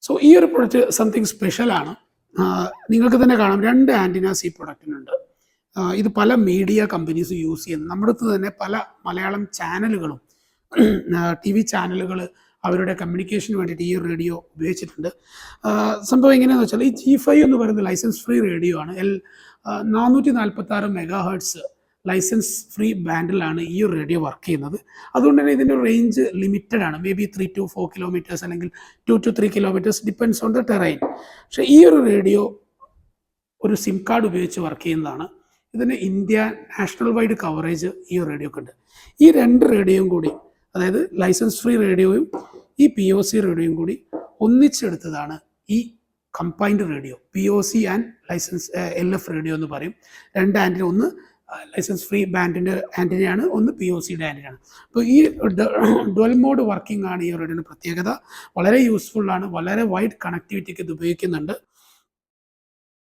So ഈ ഒരു product something സ്പെഷ്യലാണ്. നിങ്ങൾക്ക് തന്നെ കാണാം 2 ആൻറ്റിനാസ് ഈ പ്രൊഡക്റ്റിനുണ്ട്. ഇത് പല മീഡിയ കമ്പനീസ് യൂസ് ചെയ്യുന്നു. നമ്മുടെ അടുത്ത് തന്നെ പല മലയാളം ചാനലുകളും TV ചാനലുകൾ അവരുടെ കമ്മ്യൂണിക്കേഷന് വേണ്ടിയിട്ട് ഈ റേഡിയോ ഉപയോഗിച്ചിട്ടുണ്ട്. സംഭവം എങ്ങനെയാണെന്ന് വെച്ചാൽ ഈ G5 എന്ന് പറയുന്നത് ലൈസൻസ് ഫ്രീ റേഡിയോ ആണ്. 446 മെഗാഹെർട്സ് ലൈസൻസ് ഫ്രീ ബാൻഡിലാണ് ഈ ഒരു റേഡിയോ വർക്ക് ചെയ്യുന്നത്. അതുകൊണ്ട് തന്നെ ഇതിൻ്റെ റേഞ്ച് ലിമിറ്റഡ് ആണ്. മേ ബി 3 to 4 കിലോമീറ്റേഴ്സ് അല്ലെങ്കിൽ 2 to 3 kilometres depends on the terrain. പക്ഷേ ഈ ഒരു റേഡിയോ ഒരു സിം കാർഡ് ഉപയോഗിച്ച് വർക്ക് ചെയ്യുന്നതാണ്. ഇതിന് ഇന്ത്യ നാഷണൽ വൈഡ് കവറേജ് ഈ റേഡിയോക്ക് ഉണ്ട്. ഈ 2 റേഡിയോയും കൂടി, അതായത് ലൈസൻസ് ഫ്രീ റേഡിയോയും ഈ POC റേഡിയോയും കൂടി ഒന്നിച്ചെടുത്തതാണ് ഈ combined radio. POC and licence LF radio എന്ന് പറയും. 2 ആൻറ്റിന, ഒന്ന് ലൈസൻസ് ഫ്രീ ബാൻഡിൻ്റെ ആൻറ്റിനയാണ്, ഒന്ന് POCയുടെ ആൻറ്റിനയാണ്. അപ്പോൾ ഈ ഡുവൽ മോഡ് വർക്കിംഗ് ആണ് ഈ റേഡിയോയുടെ പ്രത്യേകത. വളരെ യൂസ്ഫുള്ളാണ്, വളരെ വൈഡ് കണക്ടിവിറ്റിക്ക് ഇത് ഉപയോഗിക്കുന്നുണ്ട്.